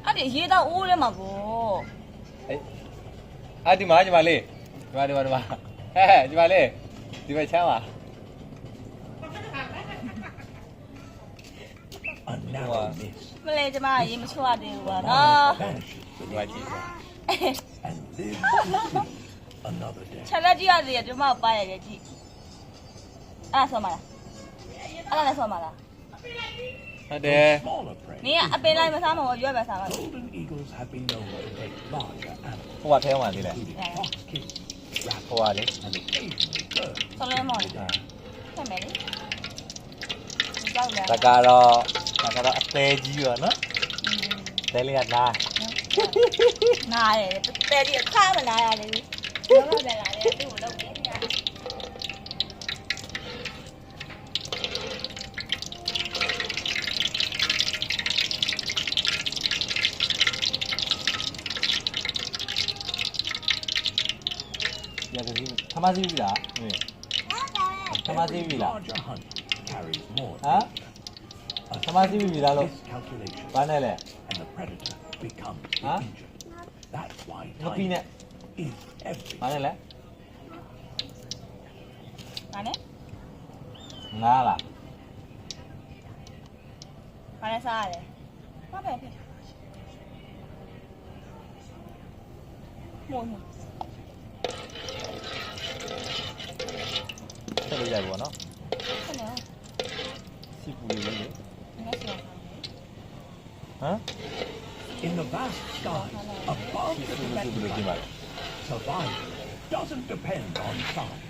အဲ့ဒီရေးတော့အိုးထဲမှာပေါ့ အဲ့ဒီမှာညီမလေးဒီမှာဟဲ့ညီမလေးဒီမှာချမ်းပါမလဲကျမရေးမချွတ်တယ်ကွာနော်ဒီမှာကြည့်ချက်လက်ကြည့်ရတယ်ကျမပါရရဲ့ကြည့်အဲ့ဆောမလားအဲ့လည်းဆောမလားဟုတ်တယ်နင်ကအပင်လိုက်မစားမဘူးရွက်ပဲစားပါလို့ဟိုကထဲမှာသေးတယ်ဟိုကလေဆောလဲမော်လေဖက်မယ်လေဒါကတော့အသေးကြီးရောနော်တဲလေးကနားရတယ်တဲကြီးအခါမနာရလေဘောတော့တယ်လာတယ်သူ့ကိုလုပ်နေတယ်ထမစီပြီလားထမစီပြီလားဟမ်ထမစီပြီလားလို့ဘာနဲ့လဲဟမ်မပြီးနဲ့ဘာနဲ့လဲဘာနဲ့ငါလားဘာနဲ့စားရတယ်ဘာပဲဖြစ်မို့ဆက်လို့ရပြီပေါ့နော်ဟုတ်တယ်စီပူလေးလေဟမ် In the vast sky above the planet, survival doesn't depend on size,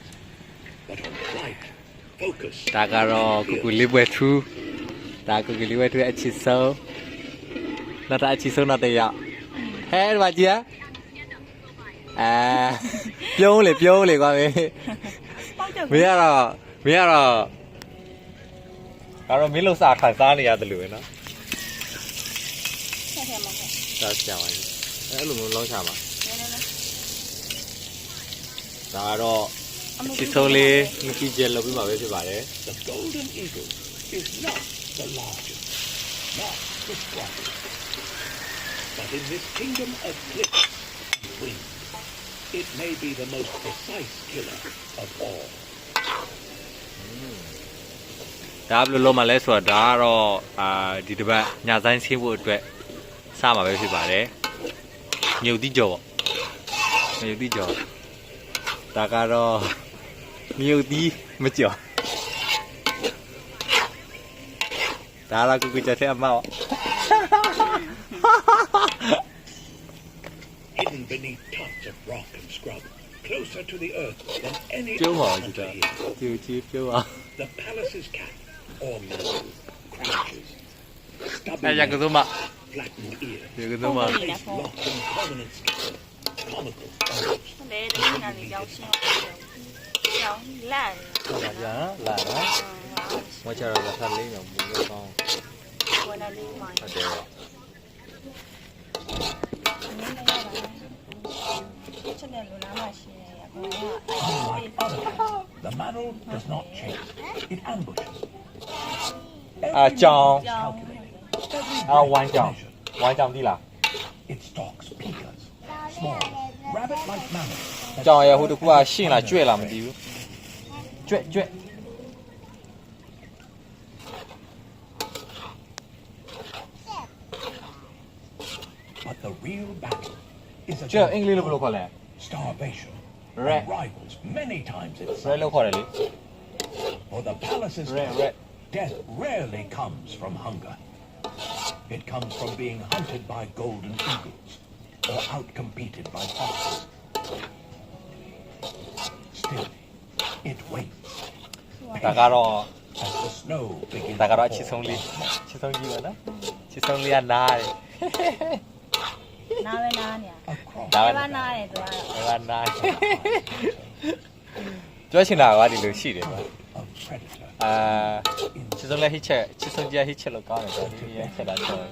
but on flight, focus. ဒါကတော့ကူကူလေးပွဲထူးဒါကူကူလေးပွဲထူးအချစ်ဆုံးနောက်တာအချစ်ဆုံးတော့တယောက်ဟဲ့ဒီမှာကြည့်ပြုံးလေကွာမင်းမင်းကတော့မင်းလို့စာခံစားနေရတယ်လို့ပဲနော်ဆက်ဆက်မှာဒါဆရာပါကြီးအဲ့လိုမျိုးလောင်းချပါဒါကတော့ချစ်ဆုံးလေးမကြည့်ကြလို့ပြပါပဲဖြစ်ပါတယ် The golden eagle is not the largest, not the strongest, but in this kingdom of cliffs and winds, it may be the most precise killer of all. ဒါဘယ်လိုလုပ်မှလဲဆိုတော့ဒါကတော့ဒီတစ်ပတ်ညဆိုင်ဆင်းဖို့အတွက်စမှာပဲဖြစ်ပါတယ်မြုပ်တိကြောပေါ့မြုပ်တိကြောဒါကတော့မြုပ်တိမကြောဒါလာကူကူချက်တဲ့အမောက် Hidden beneath tufts of rock and scrub, closer to the earth than any ကျုံးပါ other ကြ hunter ည့် here. ကြည့်ကျုံးပါ The palace's cat, or mouse, crouches, stubby ရကစုမ flattened ear, ရကစုမ face locked in permanent skin, comical almost. လေတမီးနာနေကြောင်းရှင်းကြောင်းလန့် ဟုတ်ပါကြာလာနော်မချတော့ဆက်လေးတော့ဘူးလို့ကောင်း ဝင်လာလေးမိုင်း ဟုတ်တယ် ချက်တဲ့လူနာမရှိနေရဘူး Unlike other cats, the mantle does not chase. It ambushes. ကြောင်း Every ဝိုင်းကြောင်း measure. ဝိုင်းကြောင်းဒီလား It stalks pikas, small, rabbit-like mammals. that ကြောင်းရဟိုတကူကရှင်းလားကျွဲ့လားမသိဘူးကျွဲ့ But the real battle is ကျွဲ့ against အင်္ဂလိပ်လိုဘယ်လိုခေါ်လဲ starvation. Rat. And rivals many times its ရဲ size. လို့ခေါ်တယ်လေ For the palace's Rat, cat, rat. death rarely comes from hunger. It comes from being hunted by golden eagles or outcompeted by foxes. Still, it waits ဒါကတော့ as the snow begins ဒါကတော့အ to ချစ် fall. ဆုံးလေးချစ်ဆုံးကြီးပါနော်ချစ်ဆုံးလေးကနားတယ် နားပဲနားနေရ Across ဒါ ဘ ပဲ ယ်နားတယ်သူကတော့ နားကျွဲ့ချင်တာကဒီလိုရှိတယ်ကွာ of predator ချစ်ဆုံးလေးဟိချက်ချစ်ဆုံးကြီးဟိချက်လို့ကောင်းတယ်ကွာဒီရဲချက်တာတော့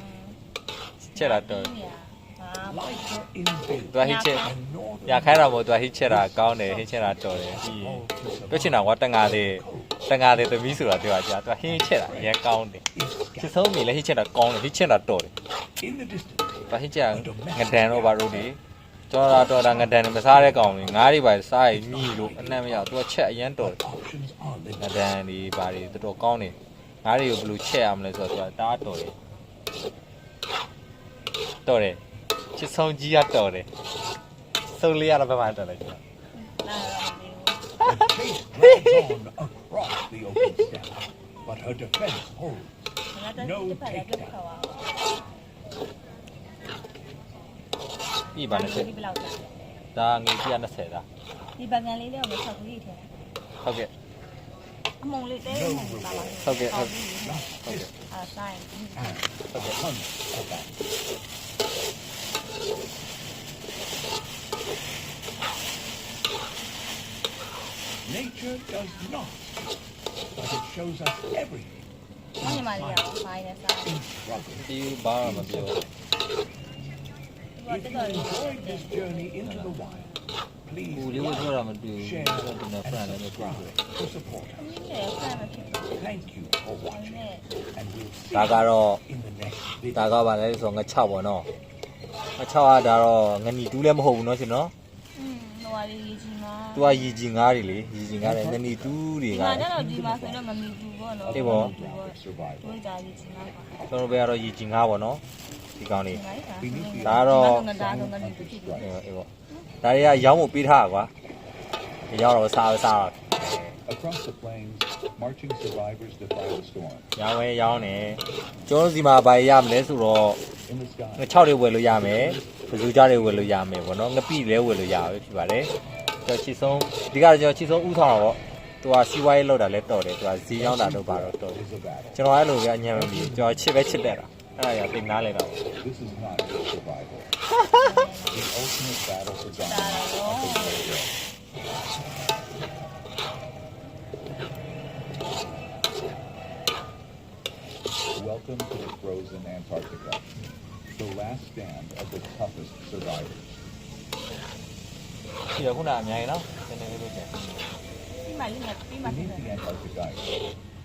ချက်တာတော့ ဟာ lighter in build, သူကဟိချက် and northern ရခိုင်းတာမို့သူကဟိချက်တာကောင်းတယ်ဟိချက်တာတော်တယ်ပြီးပြောချင်တာကတန်ငါသေးသမီးဆိုတာပြောကြသူကဟင်းချက်တာအရင်ကောင်းတယ် is ချစ်ဆုံးမိလည်းဟိချက်တာကောင်းတယ်ဟိချက်တာတော်တယ် in the distance. ဘာဟိချက်ကငဒန်တော့ဘာလို့ဒီတော်တာငဒန်မစားတဲ့ကောင်တွေငါးတွေပါစားရင်မြည်လို့အနှံ့မရသူကချက်အရင်တော်တယ် Options are င limited. ဒန်ဒီဘာတွေတော်တော်ကောင်းတယ်ငါးတွေကိုဘယ်လိုချက်ရမလဲဆိုတော့သူကတားတော်တယ်တော်တယ်ချစ်ဆုံးကြီးကတော်တယ်ဆုံးလေးရတော့ဘယ်မှာတော်လဲကျွန်တော် လာတော့မသိ The chase drags on across the open steppe, but her defense holds. ဘူးငါတက်တစ်ဖက်လည်းပြတ်ခါပါ ပြီးပါနဲ့ချက် ဒီဘယ်လောက်လဲ ဒါငွေ120ဒါ ဒီဘကန်လေးလေးကိုမဆောက်ကြီးထည့် ဟုတ်ကဲ့ အမုံလေးတဲအမုံလေးပါပါ ဟုတ်ကဲ့ဟုတ် အားဆိုင် And the hunt of that. Nature does not, but it shows us everything ဘာညီမလေးရောဖိုင်းနေစား in struggle. ပြီးဘာမှမပြော ဒီ If you enjoyed this journey into the wild, please ဘူးလေးပြောတာမတွေ့ဘူး share ကျွန်တော် and ဖရန်လည်းမတွေ့ subscribe ဘူး to support us. ဒီလေဖန်မဖြစ်ဘူး Thank you for ဒါ watching, နဲ့ and we'll see ဒါကတော့ you in the next ဒါ video. ကပါလဲဆိုငါ6ပေါ့နော်ငါ6ကဒါတော့ငနီတူးလည်းမဟုတ်ဘူးเนาะရှင်နော် ဟိုဟာလေးရေးချင်မှာ သူကရည်ကြီးငါးတွေလေရည်ကြီးငါးတွေငနီတူးတွေ ဒီ က မှာကျတော့ဒီမှာဆိုတော့မမီဘူးပေါ့နော် အေးပေါ့ Survival. တို့ကြရေးချင်မှာပါ ကျွန်တော်ဘယ်ကတော့ရည်ကြီးငါးပေါ့နော်ဒီကောင်လေး ဒါတော့ငါတော့ငါတို့ဖြစ်တယ် အေးပေါ့ဒါတွေကရောင်းဖို့ပေးထားတာကွာဒီရောက်တော့စား Across the plains, marching survivors defy the storm. ရောင်းနေကျွန်တော်စီမှာဘာရမလဲဆိုတော့ In the sky, ငါ6တွေဝယ်လို့ရမယ်ပဇူကြားတွေဝယ်လို့ရမယ်ပေါ့နော်ငပိလည်းဝယ်လို့ရပဲဖြစ်ပါတယ်ကျွန်တော်ချစ်ဆုံးဒီကတော့ကျွန်တော်ချစ်ဆုံးဥဆောင်တာပေါ့သူကစီးပွားရေးလုပ်တာလည်းတော်တယ်သူကဈေးရောက်တာလုပ်ပါတော့တော်တယ် is a battle. ကျွန်တော်အဲ့လိုပဲအညံ့မပြီးကျွန်တော်ချစ်တဲ့တာအဲ့ဒါရတင်နားလဲတာပေါ့ This is not just survival. The ultimate battle for ဒါ dominance. တော့ Welcome to the frozen Antarctica, the last stand of the toughest survivors. ဒီကခုနအများကြီးနော်နည်းနည်းလေးပဲ ပြီးမှလေးနဲ့ပြီးမှဖြစ် Beneath တယ် the Antarctic ice,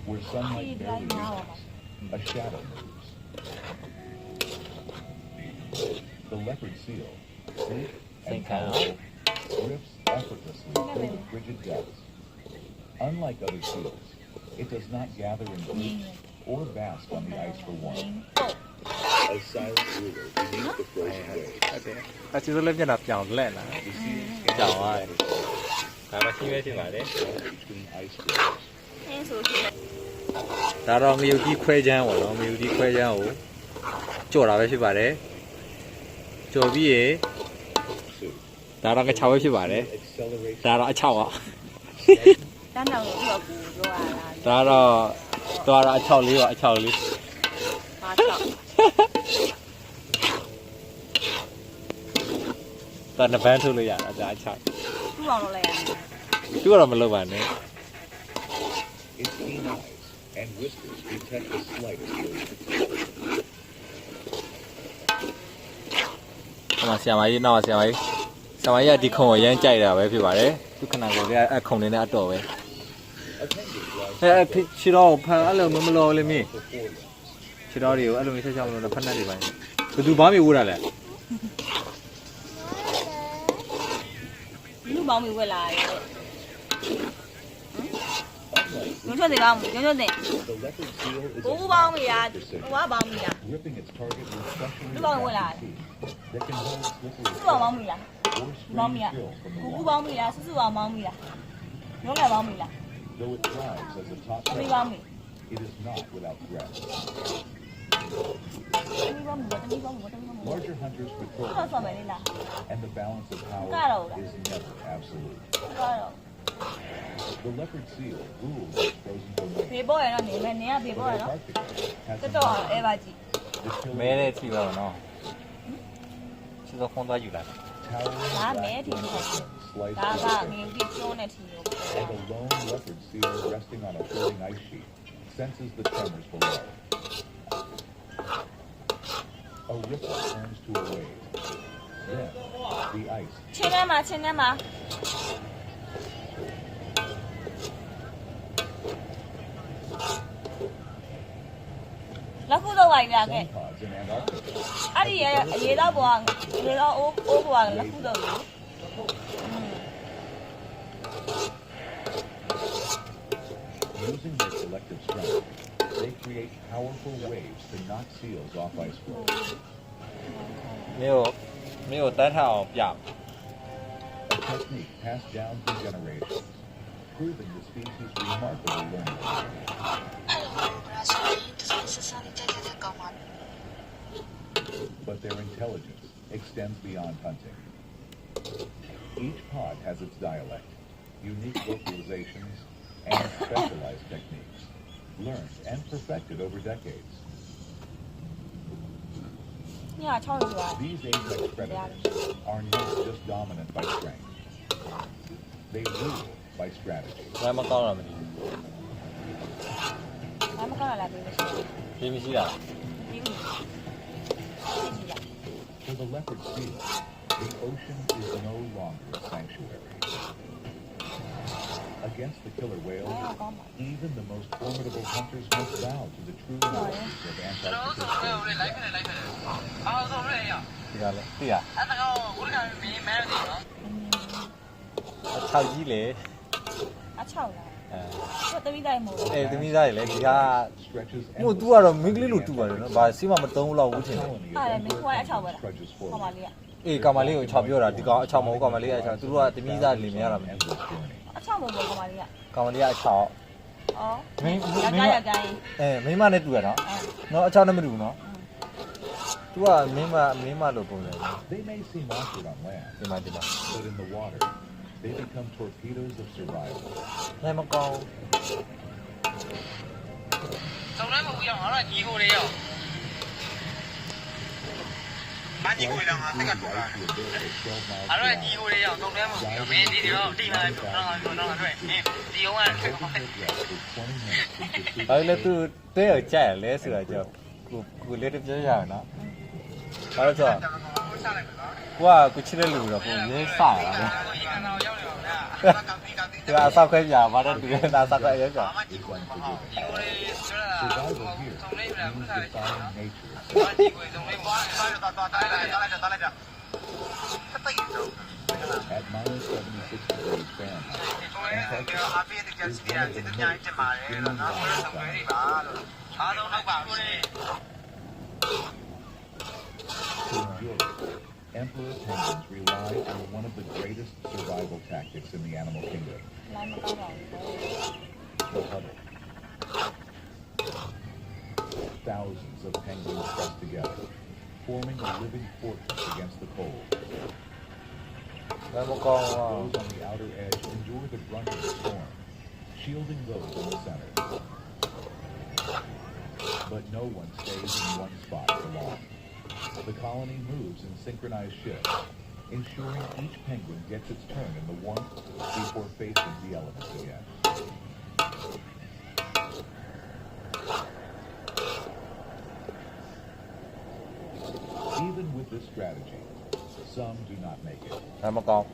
where ဒီ sunlight ဒရိုင်း barely မှာပါ reaches, a shadow moves. The leopard seal, sleek and Think how? powerful, drifts effortlessly through the frigid depths. Unlike other seals, it does not gather in groups or bask on the ice for warmth. ပုတ် A silent ruler beneath the frozen waves. ဟုတ်တယ်အချစ်ဆုံးလည်းမျက်နှာပြောင်းလက်လာ The seal Chào scans the ơi. water's surface, ဒါတော့ရှိပဲရှိပါလေ between ice bridges. အင်းဆိုဖြစ်တယ် ဒါတော့ငရုတ်ကြီးခွဲချမ်းပေါ့နော်ငရုတ်ကြီးခွဲချမ်းကိုကြော်တာပဲဖြစ်ပါတယ်ကြော်ပြီးရေ Pursuit. ဒါတော့ငချောက်ပဲဖြစ်ပါတယ် Acceleration. ဒါတော့အချောက်อ่ะ တန်းတောင်လို့ပြောကူပြောရတာ ဒါတော့သွားတော့အချောက်လေးပါအချောက်လေး ဘာချောက် ဒါနှစ်ပန်းထုတ်လို့ရတာဒါအချောက် သူ့အောင်လုပ်လိုက်ရတယ် သူကတော့မလုပ်ပါနဲ့ Its keen eyes and whiskers detect the slightest movement. ဟိုမှာဆရာမကြီးနောက်ဆရာမကြီးကဒီခုံကိုရမ်းကြိုက်တာပဲဖြစ်ပါတယ်သူခဏကိုလည်းအခုံနေနဲ့အတော်ပဲ Appendage lies ခြေတော်ဖန်အဲ့လိုမလောလေးမင်း for forelimbs. ခြေတော်တွေကိုအဲ့လိုမျိုးဆက်ချောင်းမလို့ဖက်နှက်တွေပိုင်းဘယ်သူဘာမှမဝူတာလဲ လူပေါင်းပြီးဝက်လာတယ် Unlike ညွှန်ချက်တွေကောင်းညွှန်ချက်တွေ the leopard seal is ကို a ပေါင်းမိတာ precision, ဟိုကပေါင်းမိတာ gripping its target with specially Lu bao nhiêu là? adapted teeth that can hold slippery စုစုပေါင်းမိလား or ပေါင်းမိ screen လား fill from the ကို water. ပေါင်းမိလားစုစုပေါင်းပေါင်းမိလားရုံးလည်းပေါင်းမိလား Though it thrives as a top မိပေါင်း predator, မိ it is not without threat. မိပေါင်းမိတော့မိပေါင်းမိတော့မိပေါင်းမိ Larger hunters patrol တော့ the ဆော့မယ်လေလား and the balance of power Claro. is never absolute. ကတော့ The leopard seal rules its frozen domain. ဘေးပေါ်ရတော့နေမယ်နင်ကဘေး But ပေါ်ရနော် Antarctica has တော် a တော် mother, အဲပါကြည့် the killer မဲတဲ့ထီပါတော့နော်ခြေတော်ခွန်သွားယူလာ towering ဒါ black မဲထီ wings ဟုတ် slice ဒါ the က water. ငင်းပြီးကျိုးနေထီကို And a lone leopard seal resting on a floating ice sheet senses the tremors below. A ripple turns to a wave, Then, the ice. ချင်းထဲမှာချင်းထဲမှာလက်ခုတော့ပါရခဲ့ Some pods in Antarctica. အဲ့ဒီရေတော့ပေါ်ရေတော့အိုးပေါ်လက်ခုတော့လို့ Using their collective strength, they create powerful waves to knock seals off icebergs. မြို့တန်းထအောင်ပြ A technique passed down through generations, proving the species' remarkable learning. But their intelligence extends beyond hunting. Each pod has its dialect, unique vocalizations, and specialized techniques, learned and perfected over decades. ည6ရွာ These apex predators are not just dominant by strength. They rule by strategy. လမ်းမကောင်းတာမသိ ဘာမှမကောင်းလာပြီမရှိဘူး ဘူးမရှိတာ ပြီးပြီ For the leopard seal, the ocean is no longer a sanctuary. Against the killer whale, even the most formidable hunters must bow to the true laws of Antarctica's cold. ဒီကလည်းသိရအချောက်ကြီးလေ အ6လား အဲ သူသမီးတိုင်းမို့ အေးသမီးသားတွေလေဒီက Stretches မို့ तू ကတော့မင်းကလေးလိုတူပါတယ်နော်ဘာစီမမတုံးလောက်ဘူးထင်တယ် colony ဟာ of လေမင်းခွားအ6ပဲလား trudges ဟော forward. ပါလေးက အေးကောင်မလေးကို6ပြောတာဒီကောင်အချောက်မဟုတ်ကောင်မလေးကအချောက်သူတို့ကသမီးသားတွေမရတာမသိ Endless journey. အ6မို့ပေါ့ကောင်မလေးက ကောင်မလေးကအချောက် အော် မင်း ရကရကိုင်း မိမနဲ့တူရနော် အဲ နော်အချောက်နဲ့မတူဘူးနော် तू ကမင်းမလို့ပုံစံ They may seem awkward on land, ဒီမှာဒီမှာ but in the water, they become torpedoes of survival. လည်းမကောင်း 从来没有，俺那几个的呀，蛮几个的啊，这个 Through the icy abyss of 12 miles 俺那 beyond, 几个的呀，从来没有，没地的，地方就让对，地方 holding their breath for 20 minutes in pursuit ဘာ of လဲ तू prey. တဲရကြရလဲဆိုတာကြောင့်ကိုလေးတပြောရအောင်နော်ဘာလို့ဆို 下来个， ကိုချစ်တဲ့လူတော့ကိုရင်းစရတာ 一看到要了的，刚地， ဒီကအဆောက်ခွဲပြဘာလို့တူလဲဒါဆောက်ခွဲရကြ 俺们几个嘛哈，几个的，就是 Survival here 从那边不 means 下来， defying nature. 俺几个从那边打来着，他对着。 At minus 76 degrees Fahrenheit, 从那边阿边的家里人，这都伢一骂人了，那我是从那里吧了，他都好搞的。 to enjoy it, emperor penguins rely on one of the greatest survival tactics in the animal kingdom, လိုင်းမကောင်းပါဘူး the huddle. Thousands of penguins press together, forming a living fortress against the cold. လည်းမကောင်း Those on the outer edge endure the brunt of the storm, shielding those in the center. But no one stays in one spot for long. The colony moves in synchronized shifts, ensuring each penguin gets its turn in the warmth before facing the elements again. Even with this strategy, some do not make it. လည်းမကောင်း